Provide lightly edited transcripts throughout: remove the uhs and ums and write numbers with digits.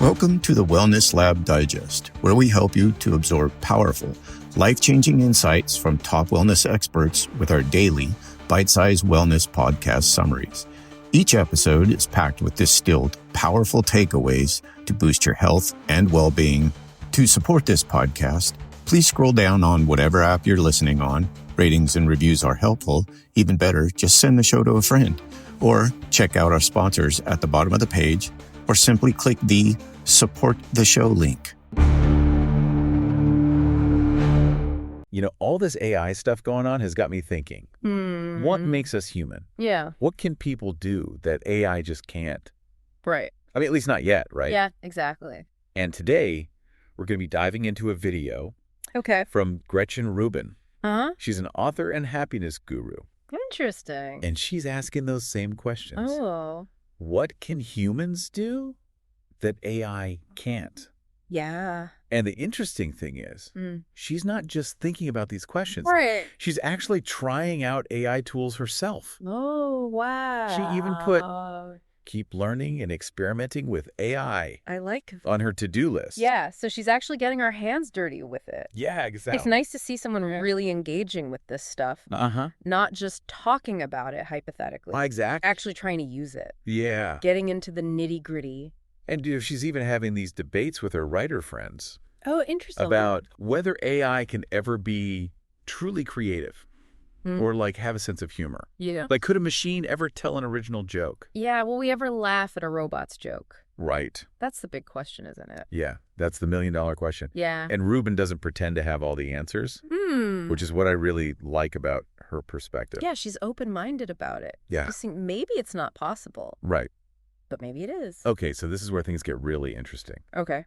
Welcome to the Wellness Lab Digest, where we help you to absorb powerful, life-changing insights from top wellness experts with our daily, bite-sized wellness podcast summaries. Each episode is packed with distilled, powerful takeaways to boost your health and well-being. To support this podcast, please scroll down on whatever app you're listening on. Ratings and reviews are helpful. Even better, just send the show to a friend. Or check out our sponsors at the bottom of the page, or simply click the Support the Show link. You know, all this AI stuff going on has got me thinking. What makes us human? Yeah. What can people do that AI just can't? Right. I mean, at least not yet, right? Yeah, exactly. And today, we're going to be diving into a video from Gretchen Rubin. Uh-huh. She's an author and happiness guru. Interesting. And she's asking those same questions. Oh. What can humans do that AI can't? Yeah. And the interesting thing is, she's not just thinking about these questions. Right. She's actually trying out AI tools herself. Oh, wow. She even put keep learning and experimenting with AI I like on her to-do list. Yeah, so she's actually getting our hands dirty with it. Yeah, exactly. It's nice to see someone really engaging with this stuff. Uh-huh. Not just talking about it hypothetically. Exactly. Actually trying to use it. Yeah. Getting into the nitty-gritty. And she's even having these debates with her writer friends. Oh, interesting. About whether AI can ever be truly creative or like have a sense of humor. Yeah. Like, could a machine ever tell an original joke? Yeah, will we ever laugh at a robot's joke? Right. That's the big question, isn't it? Yeah, that's the million-dollar question. Yeah. And Rubin doesn't pretend to have all the answers, which is what I really like about her perspective. Yeah, she's open-minded about it. Yeah. Just think maybe it's not possible. Right. But maybe it is. Okay, so this is where things get really interesting. Okay.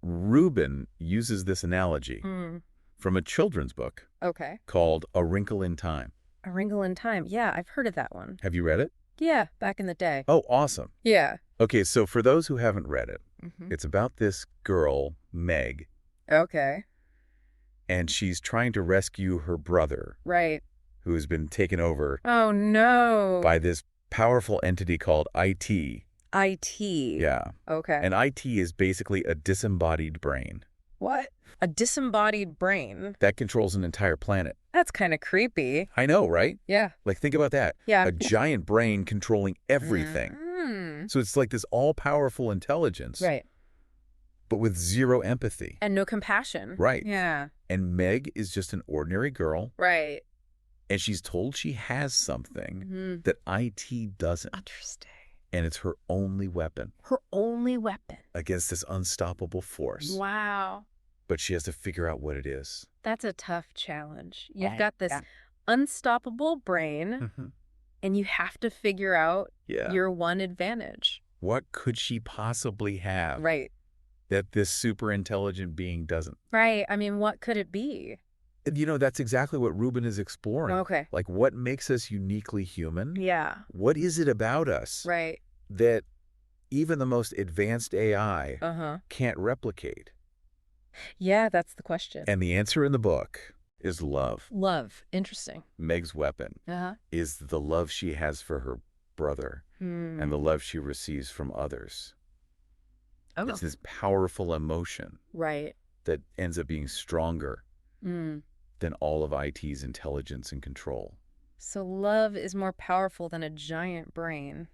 Rubin uses this analogy from a children's book called A Wrinkle in Time. A Wrinkle in Time. Yeah, I've heard of that one. Have you read it? Yeah, back in the day. Oh, awesome. Yeah. Okay, so for those who haven't read it, it's about this girl, Meg, Okay. and she's trying to rescue her brother, Right. who has been taken over Oh, no. by this powerful entity called IT. IT. Yeah. Okay. And IT is basically a disembodied brain What? A disembodied brain? that controls an entire planet. That's kind of creepy. I know, right? Yeah. Like, think about that. Yeah. A giant brain controlling everything. So it's like this all-powerful intelligence, Right. but with zero empathy. And no compassion. Right. Yeah. And Meg is just an ordinary girl, Right. and she's told she has something that IT doesn't. Interesting. And it's her only weapon Her only weapon. against this unstoppable force. Wow. But she has to figure out what it is. That's a tough challenge. You've got this unstoppable brain, and you have to figure out your one advantage. What could she possibly have Right. that this super intelligent being doesn't? Right. I mean, what could it be? You know, that's exactly what Rubin is exploring. Okay. Like, what makes us uniquely human? Yeah. What is it about us Right. that even the most advanced AI Uh-huh. can't replicate? Yeah, that's the question. And the answer in the book is love. Love. Interesting. Meg's weapon Uh-huh. is the love she has for her brother and the love she receives from others. Oh. It's this powerful emotion Right. that ends up being stronger than all of IT's intelligence and control. So love is more powerful than a giant brain.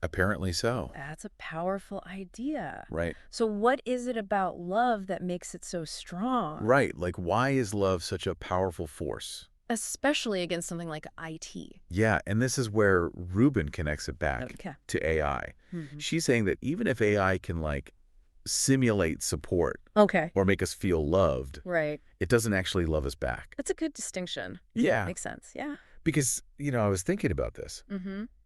Apparently so. That's a powerful idea. Right. So what is it about love that makes it so strong? Right. Like, why is love such a powerful force? Especially against something like IT. Yeah, and this is where Rubin connects it back to AI. She's saying that even if AI can, like, simulate support Okay. or make us feel loved, Right. it doesn't actually love us back. That's a good distinction. Yeah. Makes sense. Yeah. Because, you know, I was thinking about this.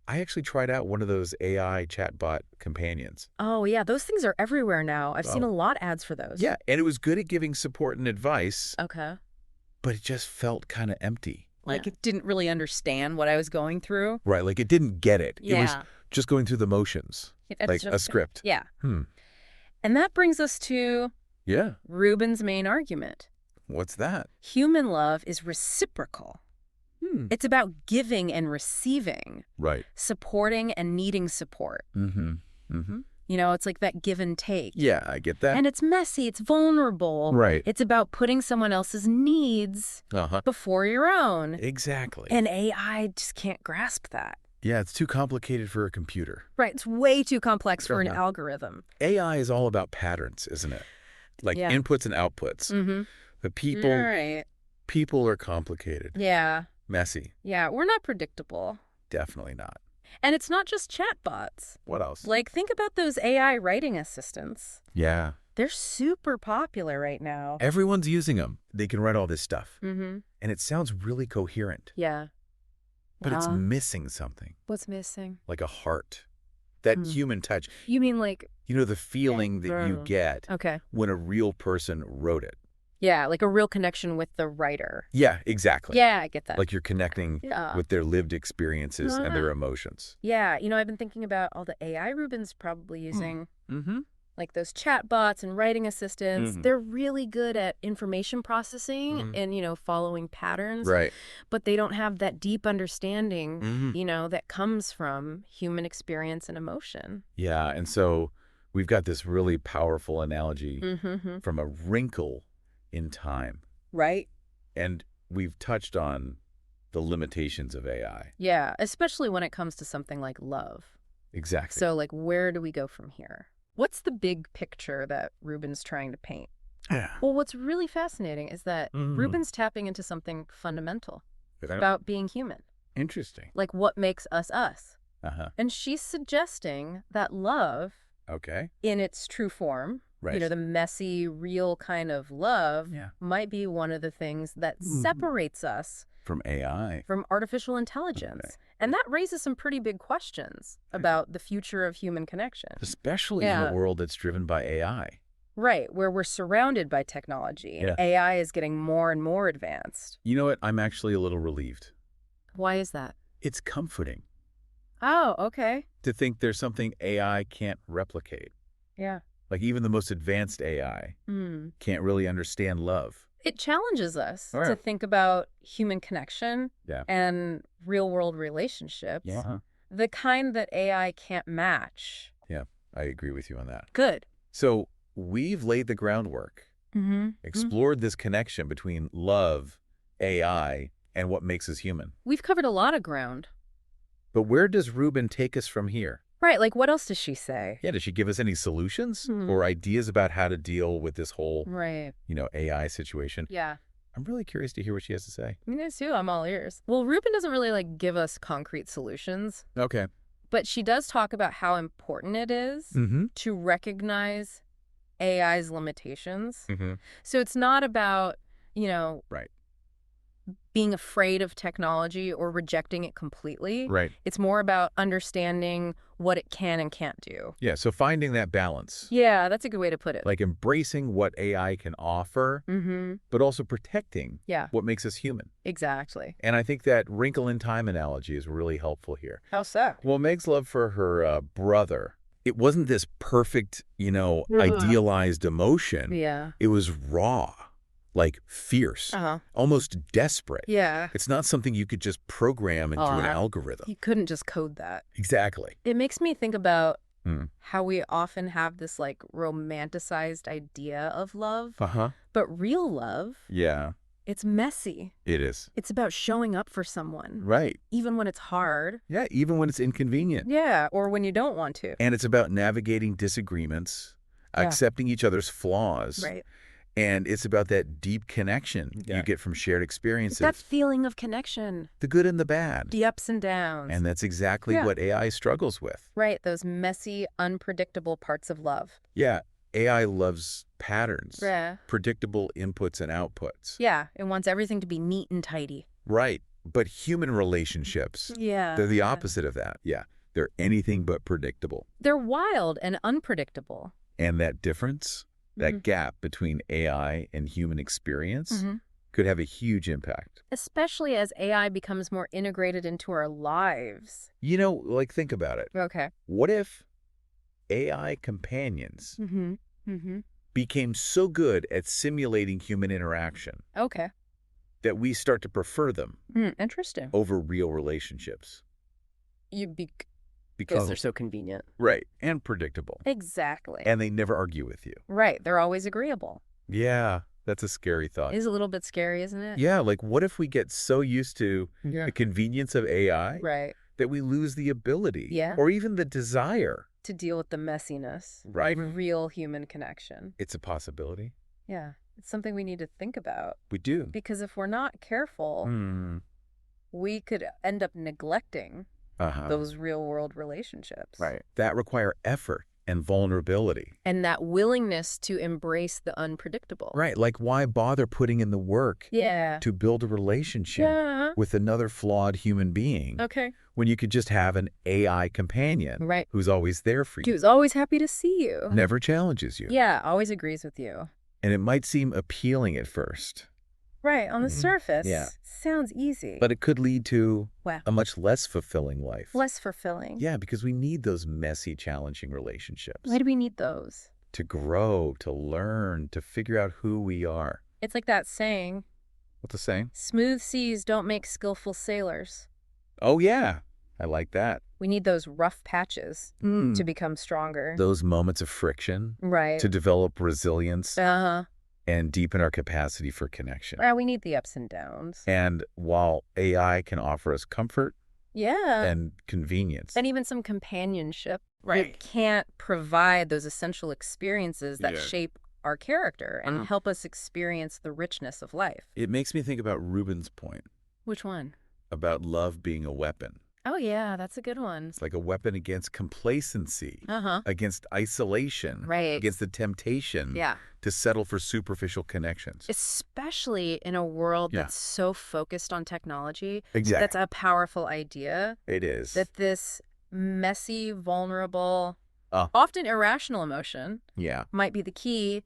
I actually tried out one of those AI chatbot companions. Oh, yeah. Those things are everywhere now. I've seen a lot ads for those. Yeah, and it was good at giving support and advice, Okay. but it just felt kind of empty. Like it didn't really understand what I was going through. Right, like it didn't get it. It was Yeah. just going through the motions, It's like just- a script. Yeah. And that brings us to Yeah. Rubin's main argument. What's that? Human love is reciprocal. It's about giving and receiving, Right. supporting and needing support. It's like that give and take. Yeah, I get that. And it's messy. It's vulnerable. Right. It's about putting someone else's needs before your own. Exactly. And AI just can't grasp that. Yeah, it's too complicated for a computer. Right. It's way too complex for an algorithm. AI is all about patterns, isn't it? Like inputs and outputs. Mm-hmm. But people are complicated. Yeah. Messy. Yeah, we're not predictable. Definitely not. And it's not just chatbots. What else? Like, think about those AI writing assistants. Yeah. They're super popular right now. Everyone's using them. They can write all this stuff. Mm-hmm. And it sounds really coherent. Yeah. But it's missing something. What's missing? Like a heart. That human touch. You mean like... The feeling that you get when a real person wrote it. Yeah, like a real connection with the writer. Yeah, exactly. Yeah, I get that. Like you're connecting with their lived experiences and their emotions. Yeah, I've been thinking about all the AI Rubin's probably using. Mm-hmm. Like those chatbots and writing assistants. Mm-hmm. They're really good at information processing and, following patterns. Right. But they don't have that deep understanding, that comes from human experience and emotion. Yeah, and so we've got this really powerful analogy from A Wrinkle in Time. Right. And we've touched on the limitations of AI. Yeah, especially when it comes to something like love. Exactly. So, like, where do we go from here? What's the big picture that Rubin's trying to paint? Yeah. Well, what's really fascinating is that Rubin's tapping into something fundamental about being human. Interesting. Like what makes us us. Uh-huh. And she's suggesting that love, in its true form, the messy, real kind of love, might be one of the things that separates us from AI, from artificial intelligence. Okay. And that raises some pretty big questions about the future of human connection. Especially in a world that's driven by AI. Right, where we're surrounded by technology. And AI is getting more and more advanced. You know what? I'm actually a little relieved. Why is that? It's comforting. Oh, okay. To think there's something AI can't replicate. Yeah. Like even the most advanced AI can't really understand love. It challenges us to think about human connection and real-world relationships, the kind that AI can't match. Yeah, I agree with you on that. Good. So we've laid the groundwork, explored this connection between love, AI, and what makes us human. We've covered a lot of ground. But where does Rubin take us from here? Right, like what else does she say? Yeah, does she give us any solutions or ideas about how to deal with this whole, AI situation? Yeah. I'm really curious to hear what she has to say. Me too, I'm all ears. Well, Rubin doesn't really give us concrete solutions. Okay. But she does talk about how important it is to recognize AI's limitations. So it's not about, being afraid of technology or rejecting it completely. Right. It's more about understanding what it can and can't do. Yeah, so finding that balance. Yeah, that's a good way to put it. Like embracing what AI can offer, but also protecting what makes us human. Exactly. And I think that wrinkle in time analogy is really helpful here. How so? Well, Meg's love for her brother, it wasn't this perfect, idealized emotion. Yeah. It was raw. Like fierce, almost desperate. Yeah. It's not something you could just program into an algorithm. You couldn't just code that. Exactly. It makes me think about how we often have this romanticized idea of love. But real love, it's messy. It is. It's about showing up for someone. Right. Even when it's hard. Yeah, even when it's inconvenient. Yeah, or when you don't want to. And it's about navigating disagreements, accepting each other's flaws. Right. And it's about that deep connection you get from shared experiences. It's that feeling of connection. The good and the bad. The ups and downs. And that's exactly what AI struggles with. Right, those messy, unpredictable parts of love. Yeah, AI loves patterns. Yeah. Predictable inputs and outputs. Yeah, it wants everything to be neat and tidy. Right, but human relationships, they're the opposite of that. Yeah, they're anything but predictable. They're wild and unpredictable. And that difference? That gap between AI and human experience could have a huge impact. Especially as AI becomes more integrated into our lives. Think about it. Okay. What if AI companions became so good at simulating human interaction that we start to prefer them interesting. over real relationships? Because they're so convenient. Right. And predictable. Exactly. And they never argue with you. Right. They're always agreeable. Yeah. That's a scary thought. It is a little bit scary, isn't it? Yeah. Like, what if we get so used to the convenience of AI that we lose the ability or even the desire to deal with the messiness of real human connection? It's a possibility. Yeah. It's something we need to think about. We do. Because if we're not careful, we could end up neglecting those real-world relationships. Right. That require effort and vulnerability. And that willingness to embrace the unpredictable. Right. Like, why bother putting in the work to build a relationship with another flawed human being when you could just have an AI companion who's always there for you? Who's always happy to see you. Never challenges you. Yeah, always agrees with you. And it might seem appealing at first. Right, on the surface. Yeah. Sounds easy. But it could lead to a much less fulfilling life. Less fulfilling. Yeah, because we need those messy, challenging relationships. Why do we need those? To grow, to learn, to figure out who we are. It's like that saying. What's the saying? Smooth seas don't make skillful sailors. Oh, yeah. I like that. We need those rough patches to become stronger. Those moments of friction. Right. To develop resilience. And deepen our capacity for connection. Well, we need the ups and downs. And while AI can offer us comfort and convenience. And even some companionship. Right. It can't provide those essential experiences that shape our character and help us experience the richness of life. It makes me think about Rubin's point. Which one? About love being a weapon. Oh, yeah, that's a good one. It's like a weapon against complacency, against isolation, against the temptation to settle for superficial connections. Especially in a world that's so focused on technology. Exactly. That's a powerful idea. It is. That this messy, vulnerable, often irrational emotion might be the key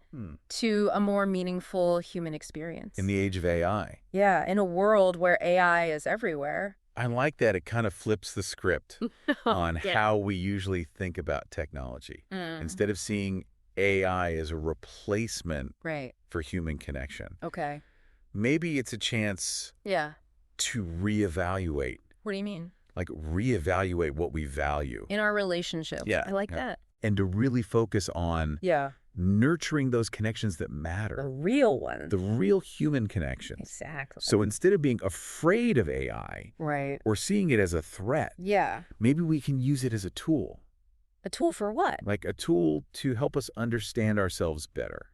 to a more meaningful human experience. In the age of AI. Yeah, in a world where AI is everywhere. I like that it kind of flips the script on how we usually think about technology. Instead of seeing AI as a replacement for human connection. Okay. Maybe it's a chance to reevaluate. What do you mean? Like reevaluate what we value. In our relationships. Yeah. I like that. And to really focus on nurturing those connections that matter. The real ones. The real human connections. Exactly. So instead of being afraid of AI or seeing it as a threat, maybe we can use it as a tool. A tool for what? Like a tool to help us understand ourselves better.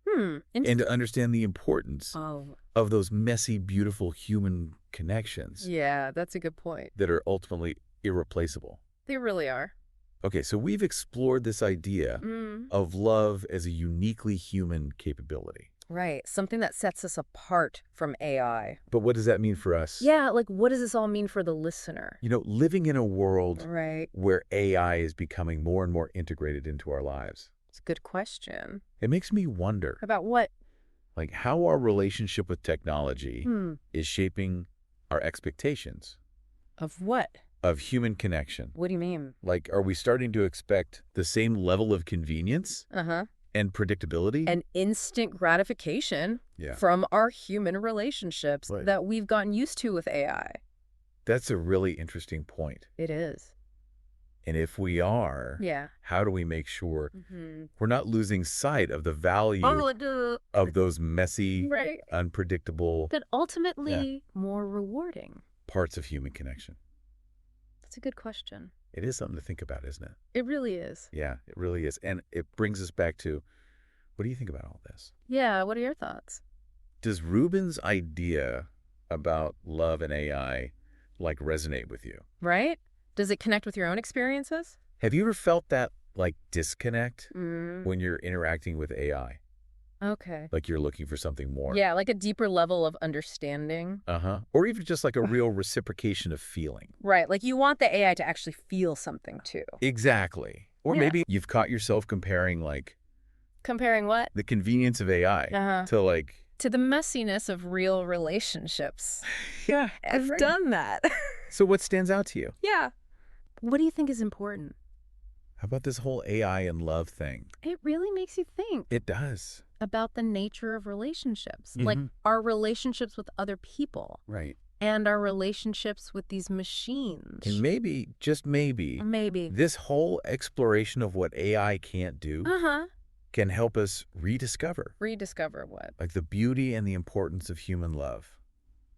And to understand the importance of those messy, beautiful human connections. Yeah, that's a good point. That are ultimately irreplaceable. They really are. Okay, so we've explored this idea of love as a uniquely human capability. Right, something that sets us apart from AI. But what does that mean for us? Yeah, like what does this all mean for the listener? You know, living in a world where AI is becoming more and more integrated into our lives. It's a good question. It makes me wonder. About what? Like how our relationship with technology is shaping our expectations. Of what? Of human connection. What do you mean? Like, are we starting to expect the same level of convenience and predictability? And instant gratification from our human relationships that we've gotten used to with AI. That's a really interesting point. It is. And if we are, how do we make sure we're not losing sight of the value of those messy, unpredictable, but ultimately more rewarding parts of human connection? That's a good question. It is something to think about, isn't it? It really is. Yeah, it really is. And it brings us back to, what do you think about all this? Yeah, what are your thoughts? Does Rubin's idea about love and AI, like, resonate with you? Right? Does it connect with your own experiences? Have you ever felt that, like, disconnect when you're interacting with AI? Okay. Like you're looking for something more. Yeah, like a deeper level of understanding. Or even just like a real reciprocation of feeling. Right, like you want the AI to actually feel something too. Exactly. Or maybe you've caught yourself comparing like... Comparing what? The convenience of AI to like... To the messiness of real relationships. Yeah. I've done that. So what stands out to you? Yeah. What do you think is important? How about this whole AI and love thing? It really makes you think. It does. About the nature of relationships. Like our relationships with other people. Right. And our relationships with these machines. And maybe, just maybe, this whole exploration of what AI can't do can help us rediscover. Rediscover what? Like the beauty and the importance of human love.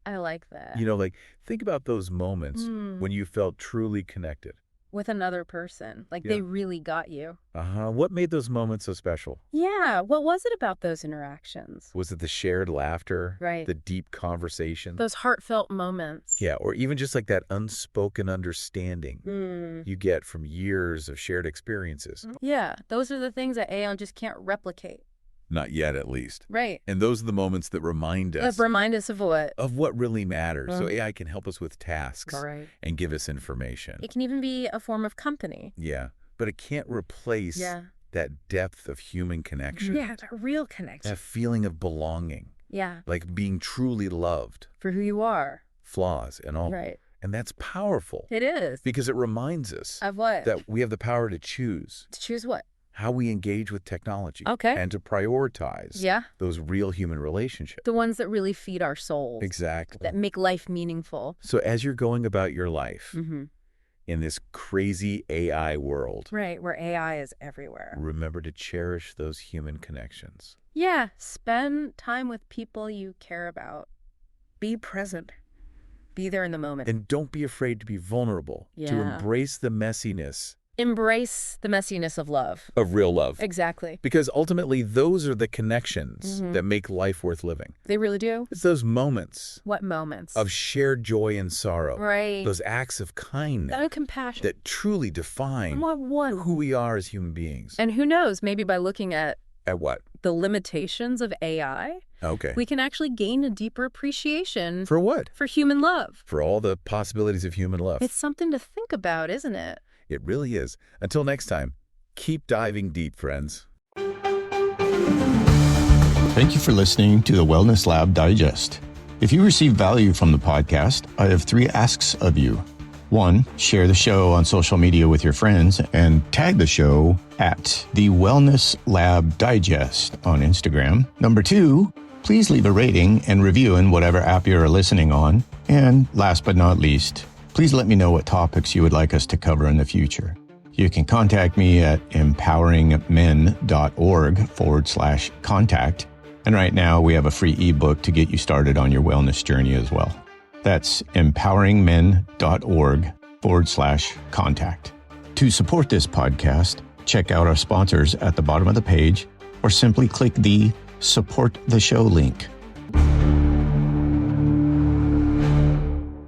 I like that. Like, think about those moments when you felt truly connected. With another person. Like, they really got you. What made those moments so special? Yeah. What was it about those interactions? Was it the shared laughter? Right. The deep conversation? Those heartfelt moments. Yeah, or even just like that unspoken understanding you get from years of shared experiences. Yeah. Those are the things that AI just can't replicate. Not yet, at least. Right. And those are the moments that remind us. Of what? Of what really matters. So AI can help us with tasks and give us information. It can even be a form of company. Yeah, but it can't replace that depth of human connection. Yeah, that real connection. That feeling of belonging. Yeah. Like being truly loved. For who you are. Flaws and all. Right. And that's powerful. It is. Because it reminds us. Of what? That we have the power to choose. To choose what? How we engage with technology. Okay. And to prioritize those real human relationships. The ones that really feed our souls. Exactly. That make life meaningful. So as you're going about your life in this crazy AI world. Right, where AI is everywhere. Remember to cherish those human connections. Yeah, spend time with people you care about. Be present. Be there in the moment. And don't be afraid to be vulnerable. Yeah. To embrace the messiness. Embrace the messiness of love. Of real love. Exactly. Because ultimately, those are the connections that make life worth living. They really do. It's those moments. What moments? Of shared joy and sorrow. Right. Those acts of kindness. And compassion. That truly define who we are as human beings. And who knows, maybe by looking at... At what? The limitations of AI. Okay. We can actually gain a deeper appreciation. For what? For human love. For all the possibilities of human love. It's something to think about, isn't it? It really is. Until next time, keep diving deep, friends. Thank you for listening to the Wellness Lab Digest. If you receive value from the podcast, I have 3 asks of you. 1, share the show on social media with your friends and tag the show at the Wellness Lab Digest on Instagram. 2, please leave a rating and review in whatever app you're listening on. And last but not least, please let me know what topics you would like us to cover in the future. You can contact me at empoweringmen.org/contact. And right now we have a free ebook to get you started on your wellness journey as well. That's empoweringmen.org/contact. To support this podcast, check out our sponsors at the bottom of the page or simply click the Support the Show link.